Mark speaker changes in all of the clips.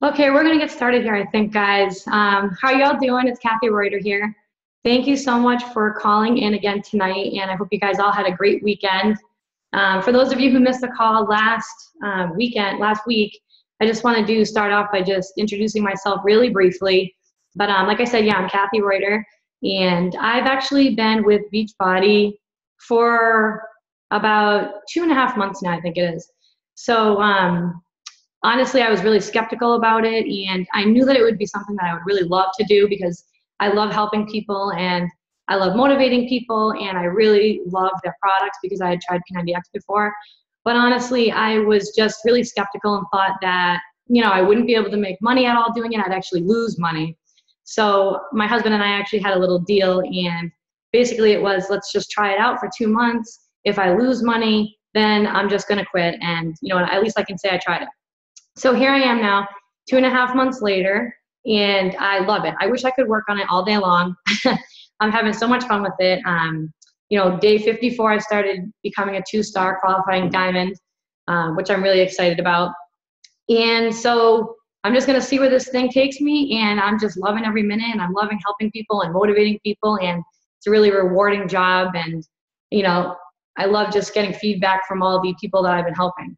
Speaker 1: Okay, we're gonna get started here, I think, guys. How y'all doing? It's Kathy Reuter here. Thank you so much for calling in again tonight, and I hope you guys all had a great weekend. For those of you who missed the call last week, I just want to start off by just introducing myself really briefly. But like I said, yeah, I'm Kathy Reuter, and I've actually been with Beachbody for about 2.5 months now, I think it is. So honestly, I was really skeptical about it, and I knew that it would be something that I would really love to do because I love helping people and I love motivating people, and I really love their products because I had tried P90X before. But honestly, I was just really skeptical and thought that, I wouldn't be able to make money at all doing it. I'd actually lose money. So my husband and I actually had a little deal, and basically it was, let's just try it out for 2 months. If I lose money, then I'm just going to quit. And, at least I can say I tried it. So here I am now, 2.5 months later, and I love it. I wish I could work on it all day long. I'm having so much fun with it. Day 54, I started becoming a 2-star qualifying diamond, which I'm really excited about. And so I'm just going to see where this thing takes me, and I'm just loving every minute, and I'm loving helping people and motivating people, and it's a really rewarding job. And, I love just getting feedback from all the people that I've been helping.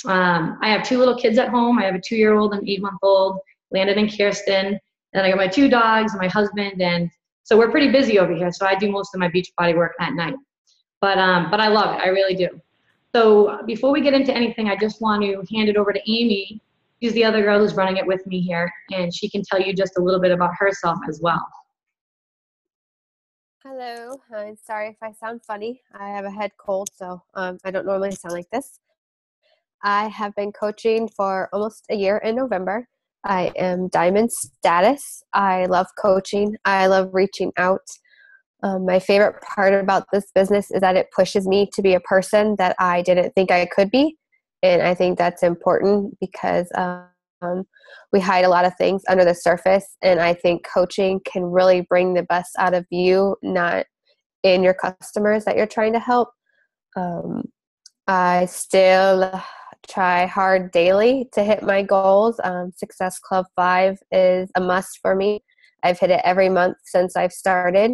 Speaker 1: I have 2 little kids at home. I have a 2-year-old and an 8-month-old, Landon and Kirsten. And I got my 2 dogs and my husband. And so we're pretty busy over here. So I do most of my Beachbody work at night. But I love it. I really do. So before we get into anything, I just want to hand it over to Amy. She's the other girl who's running it with me here. And she can tell you just a little bit about herself as well.
Speaker 2: Hello, I'm sorry if I sound funny. I have a head cold, so I don't normally sound like this. I have been coaching for almost a year in November. I am diamond status. I love coaching. I love reaching out. My favorite part about this business is that it pushes me to be a person that I didn't think I could be. And I think that's important because we hide a lot of things under the surface. And I think coaching can really bring the best out of you, not in your customers that you're trying to help. I still try hard daily to hit my goals. Success Club 5 is a must for me. I've hit it every month since I've started.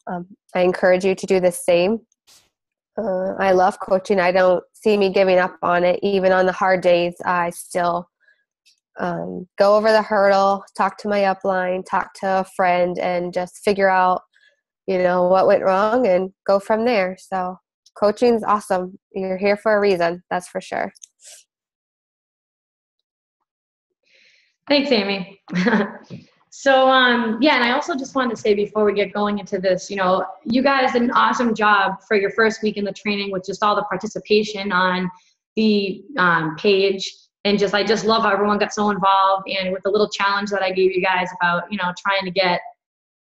Speaker 2: I encourage you to do the same. I love coaching. I don't see me giving up on it. Even on the hard days, I still go over the hurdle, talk to my upline, talk to a friend, and just figure out, what went wrong and go from there. So coaching's awesome. You're here for a reason, that's for sure.
Speaker 1: Thanks, Amy. So, yeah, and I also just wanted to say before we get going into this, you guys did an awesome job for your first week in the training with just all the participation on the page. And I just love how everyone got so involved, and with the little challenge that I gave you guys about, trying to get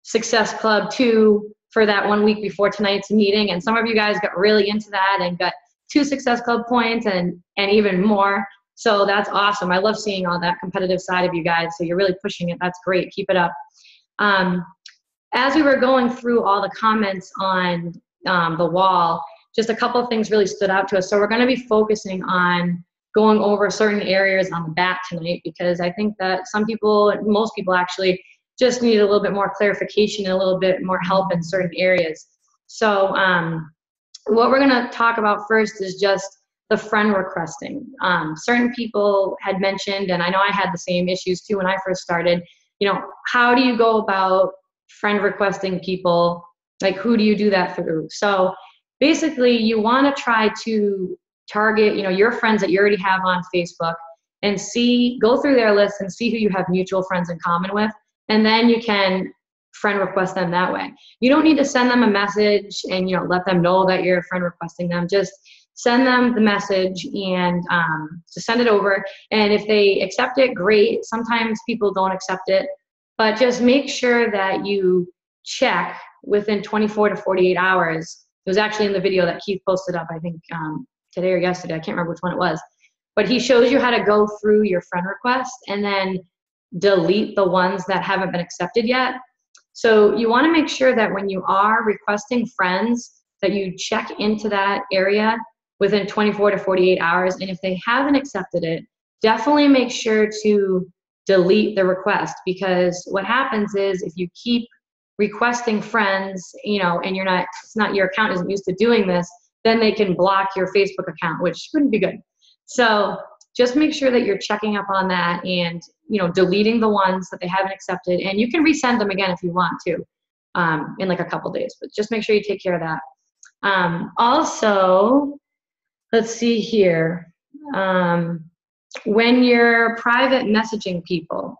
Speaker 1: Success Club 2 for that 1 week before tonight's meeting. And some of you guys got really into that and got 2 Success Club points and even more. So that's awesome. I love seeing all that competitive side of you guys. So you're really pushing it. That's great. Keep it up. As we were going through all the comments on the wall, just a couple of things really stood out to us. So we're going to be focusing on going over certain areas on the back tonight, because I think that most people actually just need a little bit more clarification and a little bit more help in certain areas. So what we're going to talk about first is just the friend requesting. Certain people had mentioned, and I know I had the same issues too when I first started, how do you go about friend requesting people? Like, who do you do that through? So basically you want to try to target, your friends that you already have on Facebook, and go through their list and see who you have mutual friends in common with. And then you can friend request them that way. You don't need to send them a message and, let them know that you're friend requesting them. Just send them the message and just send it over. And if they accept it, great. Sometimes people don't accept it, but just make sure that you check within 24 to 48 hours. It was actually in the video that Keith posted up, I think today or yesterday. I can't remember which one it was. But he shows you how to go through your friend request and then delete the ones that haven't been accepted yet. So you want to make sure that when you are requesting friends, that you check into that area within 24 to 48 hours. And if they haven't accepted it, definitely make sure to delete the request, because what happens is if you keep requesting friends, and it's not, your account isn't used to doing this, then they can block your Facebook account, which wouldn't be good. So just make sure that you're checking up on that and, deleting the ones that they haven't accepted. And you can resend them again if you want to, in like a couple days, but just make sure you take care of that. Also, let's see here. When you're private messaging people,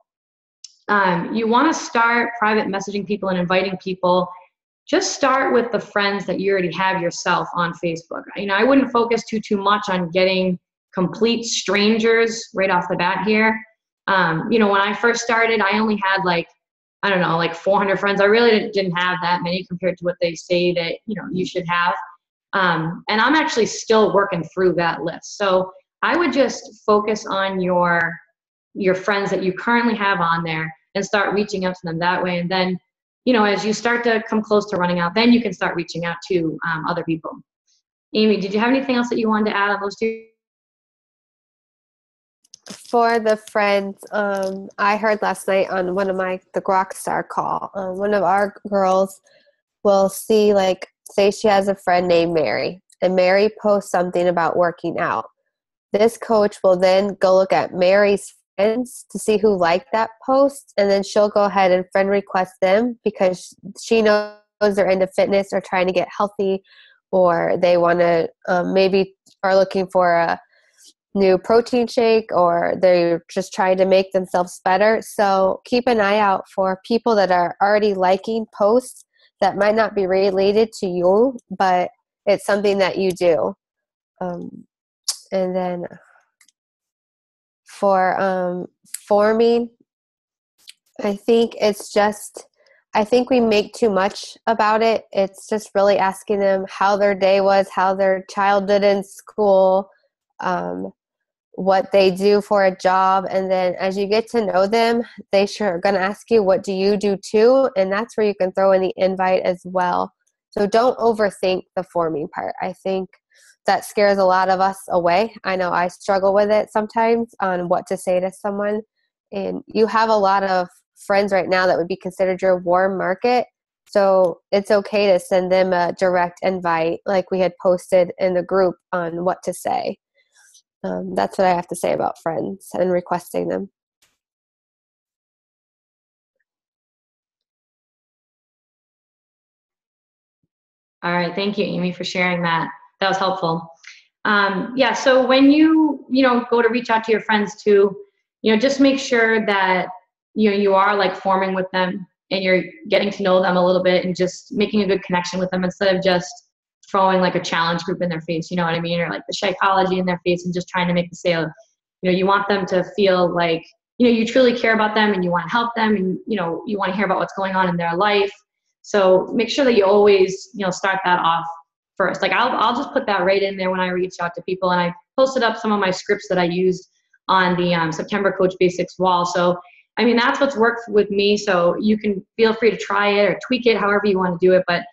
Speaker 1: you want to start private messaging people and inviting people. Just start with the friends that you already have yourself on Facebook. I wouldn't focus too much on getting complete strangers right off the bat here. When I first started, I only had like 400 friends. I really didn't have that many compared to what they say that, you should have. And I'm actually still working through that list. So I would just focus on your friends that you currently have on there and start reaching out to them that way. And then, as you start to come close to running out, then you can start reaching out to other people. Amy, did you have anything else that you wanted to add on those two?
Speaker 2: For the friends, I heard last night on one of the Rockstar call, one of our girls will see, say she has a friend named Mary, and Mary posts something about working out. This coach will then go look at Mary's friends to see who liked that post, and then she'll go ahead and friend request them because she knows they're into fitness or trying to get healthy, or they want to maybe are looking for a new protein shake, or they're just trying to make themselves better. So keep an eye out for people that are already liking posts that might not be related to you, but it's something that you do. And then for forming, I think we make too much about it. It's just really asking them how their day was, how their child did in school, what they do for a job. And then as you get to know them, they sure are going to ask you, what do you do too? And that's where you can throw in the invite as well. So don't overthink the forming part. I think that scares a lot of us away. I know I struggle with it sometimes on what to say to someone. And you have a lot of friends right now that would be considered your warm market. So it's okay to send them a direct invite like we had posted in the group on what to say. That's what I have to say about friends and requesting them.
Speaker 1: All right. Thank you, Amy, for sharing that. That was helpful. Yeah. So when you go to reach out to your friends too, just make sure that, you are forming with them and you're getting to know them a little bit and just making a good connection with them instead of just throwing a challenge group in their face, you know what I mean? Or the Shakeology in their face and just trying to make the sale. You want them to feel like, you truly care about them and you want to help them and, you want to hear about what's going on in their life. So make sure that you always, start that off first. I'll just put that right in there when I reach out to people, and I posted up some of my scripts that I used on the September Coach Basics wall. So, that's what's worked with me. So you can feel free to try it or tweak it however you want to do it. But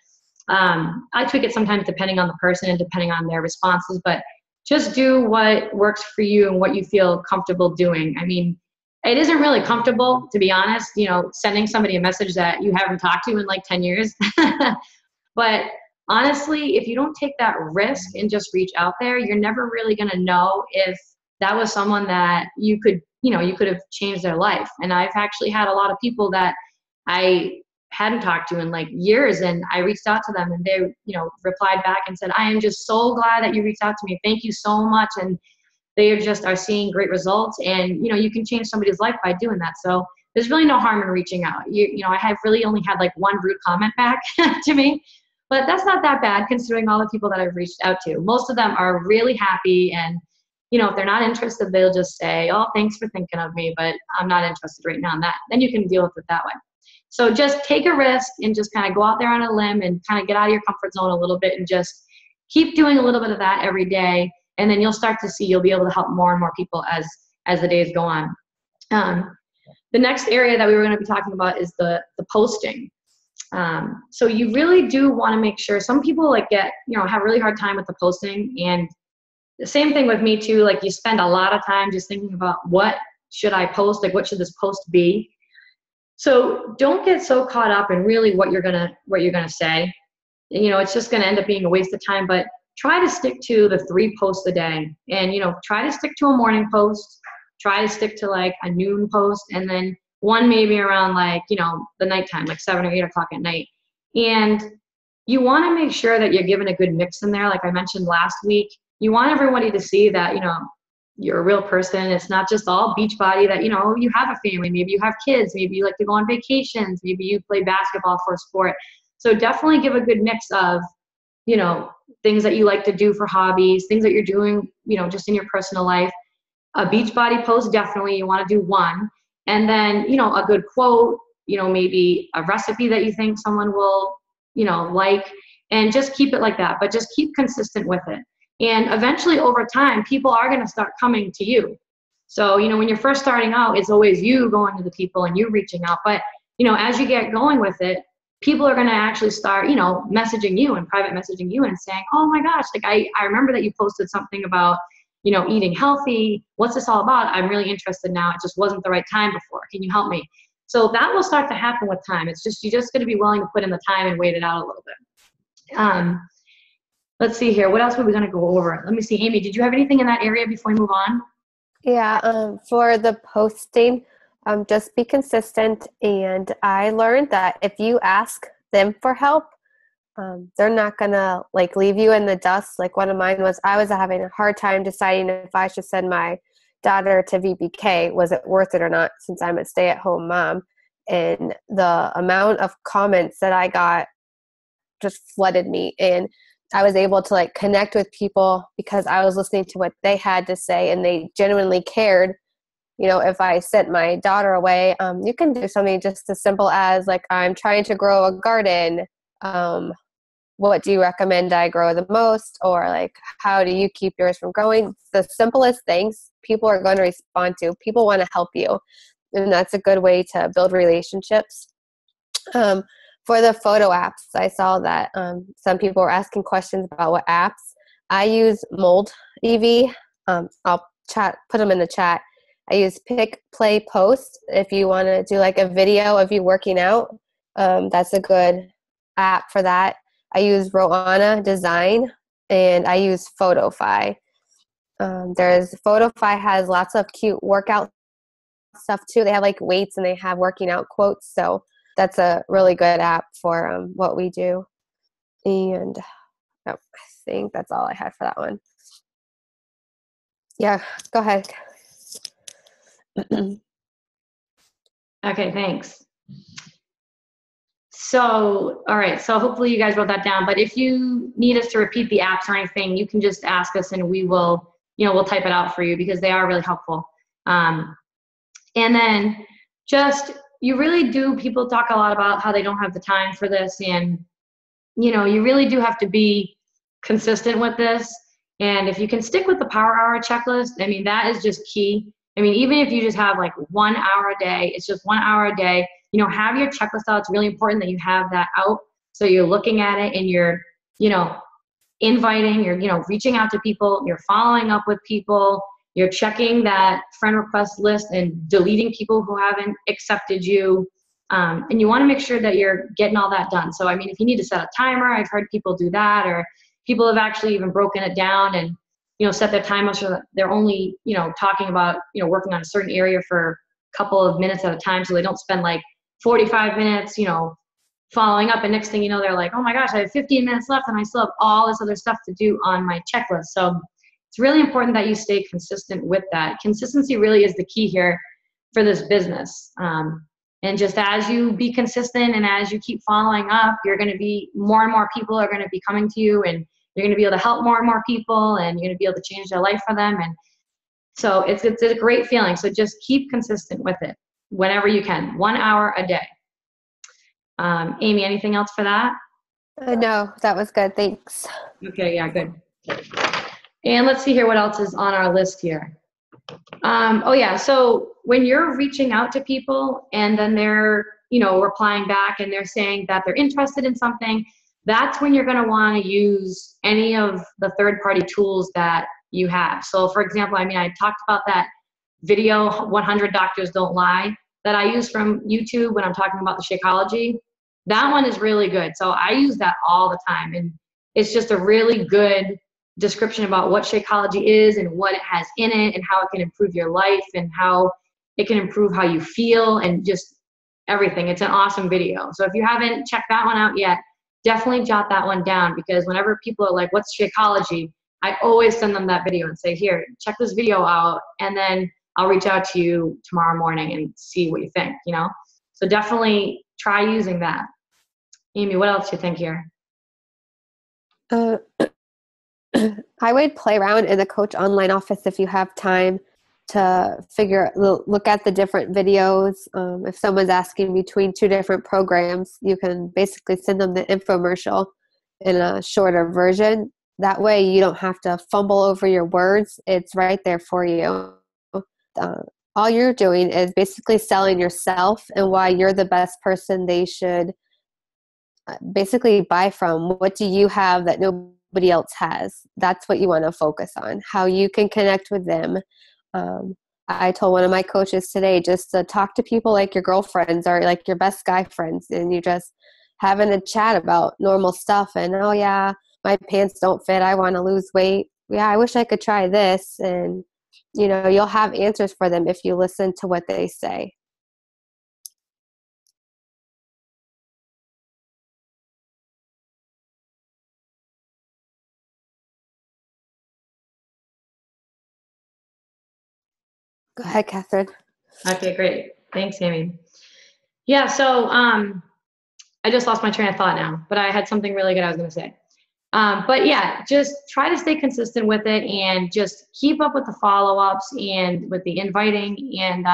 Speaker 1: I tweak it sometimes depending on the person and depending on their responses, but just do what works for you and what you feel comfortable doing. It isn't really comfortable, to be honest, sending somebody a message that you haven't talked to in 10 years. But honestly, if you don't take that risk and just reach out there, you're never really going to know if that was someone that you could have changed their life. And I've actually had a lot of people that I hadn't talked to in years, and I reached out to them and they, replied back and said, I am just so glad that you reached out to me. Thank you so much. And they are seeing great results, and, you can change somebody's life by doing that. So there's really no harm in reaching out. I have really only had one rude comment back to me, but that's not that bad considering all the people that I've reached out to. Most of them are really happy, and, if they're not interested, they'll just say, oh, thanks for thinking of me, but I'm not interested right now in that. Then you can deal with it that way. So just take a risk and just kind of go out there on a limb and kind of get out of your comfort zone a little bit and just keep doing a little bit of that every day. And then you'll start to see you'll be able to help more and more people as the days go on. The next area that we were going to be talking about is the posting. So you really do want to make sure, some people have a really hard time with the posting, and the same thing with me too. Like you spend a lot of time just thinking about what should I post? Like what should this post be? So don't get so caught up in really what you're gonna say. You know, it's just gonna end up being a waste of time. But try to stick to the 3 posts a day, and you know, try to stick to a morning post. Try to stick to like a noon post, and then one maybe around like, you know, the nighttime, like 7 or 8 o'clock at night. And you want to make sure that you're giving a good mix in there. Like I mentioned last week, you want everybody to see that, you know, you're a real person. It's not just all Beachbody, that, you know, you have a family, maybe you have kids, maybe you like to go on vacations, maybe you play basketball for a sport. So definitely give a good mix of, you know, things that you like to do for hobbies, things that you're doing, you know, just in your personal life. A Beachbody post, definitely you want to do one. And then, you know, a good quote, you know, maybe a recipe that you think someone will, you know, like, and just keep it like that, but just keep consistent with it. And eventually over time, people are going to start coming to you. So, you know, when you're first starting out, it's always you going to the people and you reaching out. But, you know, as you get going with it, people are going to actually start, you know, messaging you and private messaging you and saying, oh my gosh, like I remember that you posted something about, you know, eating healthy. What's this all about? I'm really interested now. It just wasn't the right time before. Can you help me? So that will start to happen with time. It's just, you just got to be willing to put in the time and wait it out a little bit. Let's see here. What else were we going to go over? Let me see. Amy, did you have anything in that area before we move on?
Speaker 2: Yeah, for the posting, just be consistent. And I learned that if you ask them for help, they're not going to like leave you in the dust. Like one of mine was, I was having a hard time deciding if I should send my daughter to VBK. Was it worth it or not, since I'm a stay-at-home mom? And the amount of comments that I got just flooded me. And I was able to like connect with people because I was listening to what they had to say and they genuinely cared. You know, if I sent my daughter away, you can do something just as simple as like, I'm trying to grow a garden. What do you recommend I grow the most? Or like, how do you keep yours from growing? The simplest things people are going to respond to. People want to help you. And that's a good way to build relationships. For the photo apps, I saw that some people were asking questions about what apps. I use Mold EV. I'll put them in the chat. I use Pick, Play, Post. If you want to do like a video of you working out, that's a good app for that. I use Roana Design, and I use Photofy. Photofy has lots of cute workout stuff too. They have like weights and they have working out quotes. So that's a really good app for what we do. And I think that's all I had for that one. Yeah, go ahead.
Speaker 1: Okay, thanks. So, all right. So hopefully you guys wrote that down. But if you need us to repeat the apps or anything, you can just ask us and we will, you know, we'll type it out for you because they are really helpful. And then just, you really do, people talk a lot about how they don't have the time for this. And, you know, you really do have to be consistent with this. And if you can stick with the power hour checklist, I mean, that is just key. I mean, even if you just have like 1 hour a day, it's just 1 hour a day, you know, have your checklist out. It's really important that you have that out. So you're looking at it and you're, you know, inviting, you're, you know, reaching out to people, you're following up with people, you're checking that friend request list and deleting people who haven't accepted you. And you want to make sure that you're getting all that done. So, I mean, if you need to set a timer, I've heard people do that, or people have actually even broken it down and, you know, set their timer so that they're only, you know, talking about, you know, working on a certain area for a couple of minutes at a time. So they don't spend like 45 minutes, you know, following up. And next thing you know, they're like, oh my gosh, I have 15 minutes left and I still have all this other stuff to do on my checklist. So it's really important that you stay consistent with that. Consistency really is the key here for this business. And just as you be consistent and as you keep following up, you're going to be, more and more people are going to be coming to you, and you're going to be able to help more and more people, and you're going to be able to change their life for them. And so it's a great feeling. So just keep consistent with it whenever you can, 1 hour a day. Amy, anything else for that?
Speaker 2: No, that was good. Thanks.
Speaker 1: Okay, yeah, good. And let's see here what else is on our list here. Oh yeah, so when you're reaching out to people and then they're, you know, replying back and they're saying that they're interested in something, that's when you're going to want to use any of the third-party tools that you have. So for example, I mean, I talked about that video, 100 Doctors Don't Lie, that I use from YouTube when I'm talking about the Shakeology. That one is really good. So I use that all the time. And it's just a really good description about what Shakeology is and what it has in it and how it can improve your life and how it can improve how you feel and just everything. It's an awesome video. So if you haven't checked that one out yet, definitely jot that one down, because whenever people are like, what's Shakeology? I always send them that video and say, here, check this video out, and then I'll reach out to you tomorrow morning and see what you think, you know? So definitely try using that. Amy, what else do you think here?
Speaker 2: I would play around in the Coach Online office if you have time to look at the different videos. If someone's asking between two different programs, you can basically send them the infomercial in a shorter version. That way you don't have to fumble over your words. It's right there for you. All you're doing is basically selling yourself and why you're the best person they should basically buy from. What do you have that nobody else has? That's what you want to focus on, how you can connect with them. I told one of my coaches today just to talk to people like your girlfriends or like your best guy friends, and you just having a chat about normal stuff. And, oh yeah, my pants don't fit, I want to lose weight. Yeah, I wish I could try this. And, you know, you'll have answers for them if you listen to what they say. Go ahead, Catherine.
Speaker 1: Okay, great. Thanks, Amy. Yeah, so I just lost my train of thought now, but I had something really good I was going to say. But yeah, just try to stay consistent with it and just keep up with the follow-ups and with the inviting. And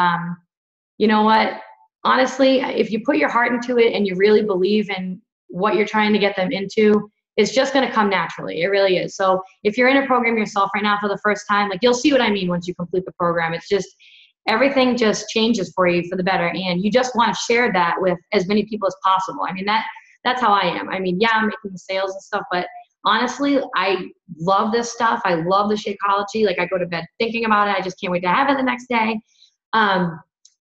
Speaker 1: you know what? Honestly, if you put your heart into it and you really believe in what you're trying to get them into, it's just going to come naturally. It really is. So if you're in a program yourself right now for the first time, like, you'll see what I mean once you complete the program. It's just, everything just changes for you for the better. And you just want to share that with as many people as possible. I mean, that's how I am. I mean, yeah, I'm making the sales and stuff, but honestly, I love this stuff. I love the Shakeology. Like, I go to bed thinking about it. I just can't wait to have it the next day.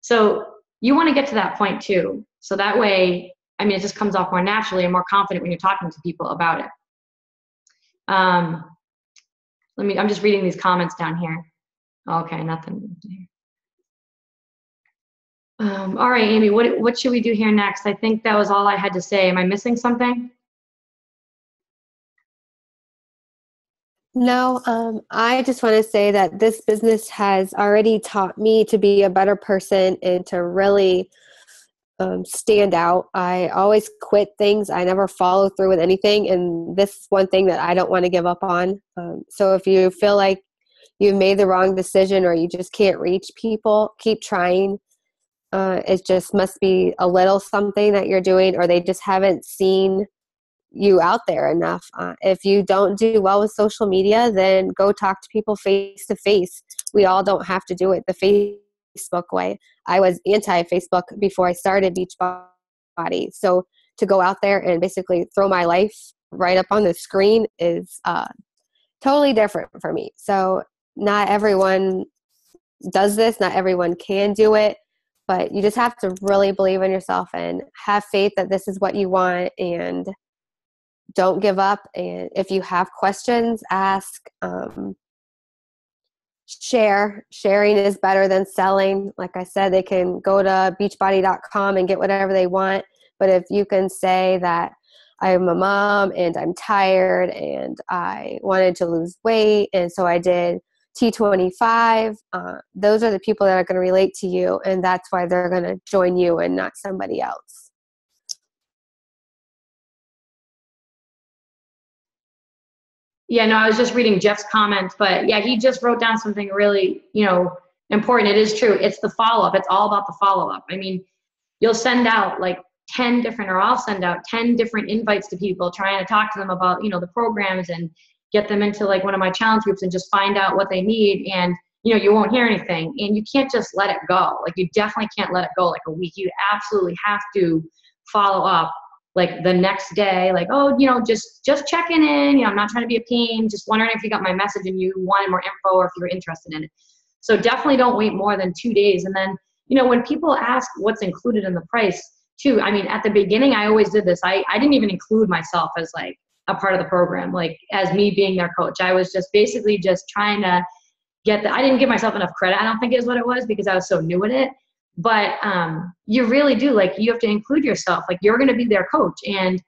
Speaker 1: So you want to get to that point too. So that way, I mean, it just comes off more naturally and more confident when you're talking to people about it. I'm just reading these comments down here. Okay, nothing. All right, Amy, what should we do here next? I think that was all I had to say. Am I missing something?
Speaker 2: No, I just want to say that this business has already taught me to be a better person and to really stand out. I always quit things. I never follow through with anything. And this is one thing that I don't want to give up on. So if you feel like you've made the wrong decision or you just can't reach people, keep trying. It just must be a little something that you're doing, or they just haven't seen you out there enough. If you don't do well with social media, then go talk to people face to face. We all don't have to do it the Facebook way. I was anti-Facebook before I started Beachbody. So to go out there and basically throw my life right up on the screen is totally different for me. So not everyone does this. Not everyone can do it. But you just have to really believe in yourself and have faith that this is what you want, and don't give up. And if you have questions, ask. Sharing is better than selling. Like I said, they can go to beachbody.com and get whatever they want. But if you can say that I'm a mom and I'm tired and I wanted to lose weight, and so I did T25, those are the people that are going to relate to you, and that's why they're going to join you and not somebody else.
Speaker 1: Yeah, no, I was just reading Jeff's comments, but yeah, he just wrote down something really, important. It is true. It's the follow-up. It's all about the follow-up. I mean, you'll send out like 10 different, or I'll send out 10 different invites to people trying to talk to them about, the programs and get them into like one of my challenge groups and just find out what they need. And, you won't hear anything, and you can't just let it go. Like, you definitely can't let it go like a week. You absolutely have to follow up like the next day, like, oh, you know, just checking in, you know, I'm not trying to be a pain, just wondering if you got my message and you wanted more info or if you were interested in it. So definitely don't wait more than 2 days. And then, you know, when people ask what's included in the price too, I mean, at the beginning, I always did this. I didn't even include myself as like a part of the program, like as me being their coach. I was just basically just trying to I didn't give myself enough credit, I don't think is what it was, because I was so new at it. But you really do, like, you have to include yourself, like you're going to be their coach. And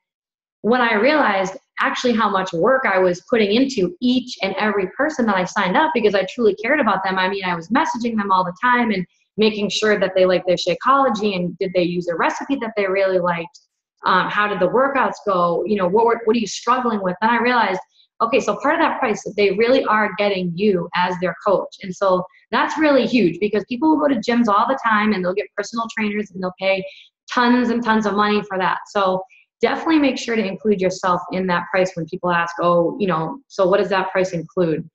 Speaker 1: when I realized actually how much work I was putting into each and every person that I signed up, because I truly cared about them. I mean, I was messaging them all the time and making sure that they liked their Shakeology, and did they use a recipe that they really liked? How did the workouts go? You know, what are you struggling with? Then I realized, okay, so part of that price, they really are getting you as their coach. And so that's really huge, because people will go to gyms all the time and they'll get personal trainers and they'll pay tons and tons of money for that. So definitely make sure to include yourself in that price when people ask, oh, you know, so what does that price include?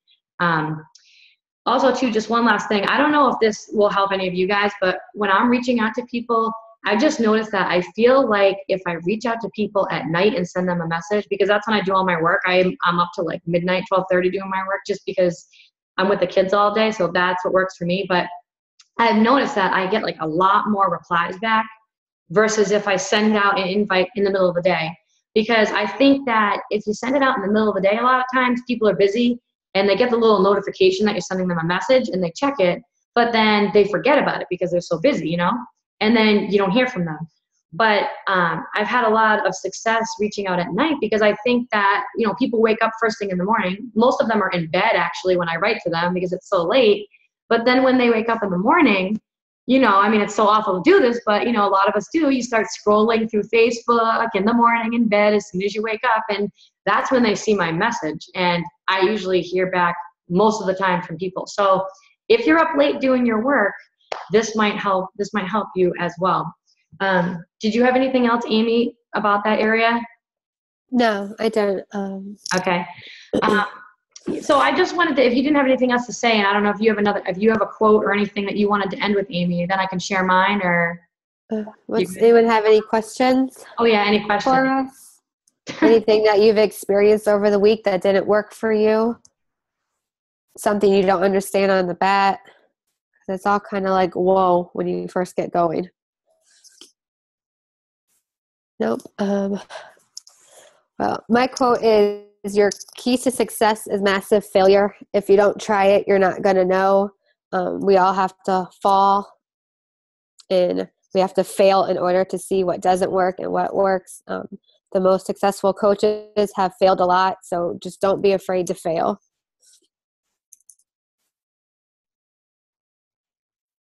Speaker 1: Also too, just one last thing. I don't know if this will help any of you guys, but when I'm reaching out to people, I just noticed that I feel like if I reach out to people at night and send them a message, because that's when I do all my work. I'm up to like midnight, 12:30 doing my work, just because I'm with the kids all day. So that's what works for me. But I've noticed that I get like a lot more replies back versus if I send out an invite in the middle of the day. Because I think that if you send it out in the middle of the day, a lot of times people are busy and they get the little notification that you're sending them a message and they check it, but then they forget about it because they're so busy, you know? And then you don't hear from them. But I've had a lot of success reaching out at night, because I think that, you know, people wake up first thing in the morning. Most of them are in bed actually when I write to them, because it's so late. But then when they wake up in the morning, you know, I mean, it's so awful to do this, but, you know, a lot of us do. You start scrolling through Facebook in the morning in bed as soon as you wake up, and that's when they see my message. And I usually hear back most of the time from people. So if you're up late doing your work, this might help you as well. Did you have anything else, Amy, about that area?
Speaker 2: No, I don't.
Speaker 1: Okay. So I just wanted to, if you didn't have anything else to say, and I don't know if you have a quote or anything that you wanted to end with, Amy, then I can share mine, or.
Speaker 2: Anyone have any questions?
Speaker 1: Oh yeah, any questions?
Speaker 2: For us? Anything that you've experienced over the week that didn't work for you? Something you don't understand on the bat? It's all kind of like, whoa, when you first get going. Nope. Well, my quote is, your key to success is massive failure. If you don't try it, you're not going to know. We all have to fall, and we have to fail in order to see what doesn't work and what works. The most successful coaches have failed a lot, so just don't be afraid to fail.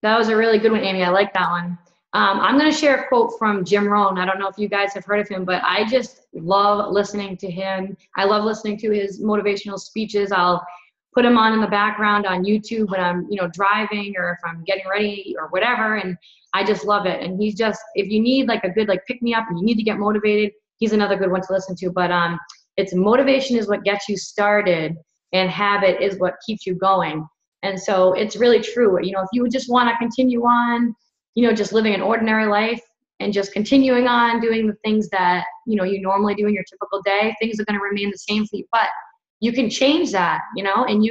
Speaker 1: That was a really good one, Amy. I like that one. I'm going to share a quote from Jim Rohn. I don't know if you guys have heard of him, but I just love listening to him. I love listening to his motivational speeches. I'll put him on in the background on YouTube when I'm, you know, driving, or if I'm getting ready or whatever. And I just love it. And he's just, if you need like a good, like, pick me up and you need to get motivated, he's another good one to listen to. But it's motivation is what gets you started, and habit is what keeps you going. And so it's really true. You know, if you just want to continue on, you know, just living an ordinary life and just continuing on doing the things that, you know, you normally do in your typical day, things are going to remain the same for you. But you can change that, you know, and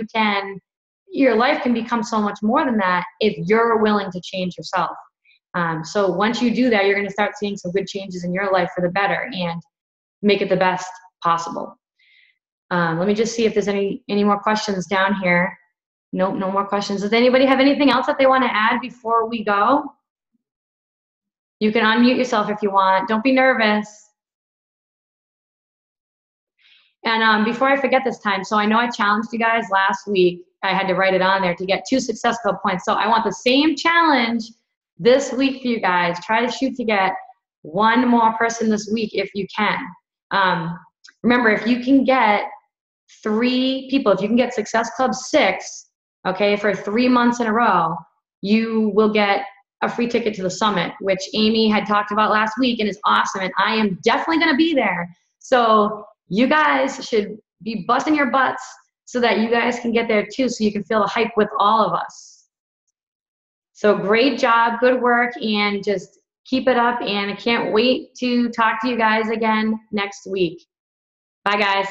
Speaker 1: your life can become so much more than that if you're willing to change yourself. So once you do that, you're going to start seeing some good changes in your life for the better and make it the best possible. Let me just see if there's any more questions down here. Nope, no more questions. Does anybody have anything else that they want to add before we go? You can unmute yourself if you want. Don't be nervous. And before I forget this time, so I know I challenged you guys last week. I had to write it on there to get 2 Success Club points. So I want the same challenge this week for you guys. Try to shoot to get 1 more person this week if you can. Remember, if you can get 3 people, if you can get Success Club 6, okay, for 3 months in a row, you will get a free ticket to the summit, which Amy had talked about last week and is awesome. And I am definitely going to be there. So you guys should be busting your butts so that you guys can get there too, so you can feel the hype with all of us. So great job, good work, and just Keep it up, and I can't wait to talk to you guys again next week. Bye, guys.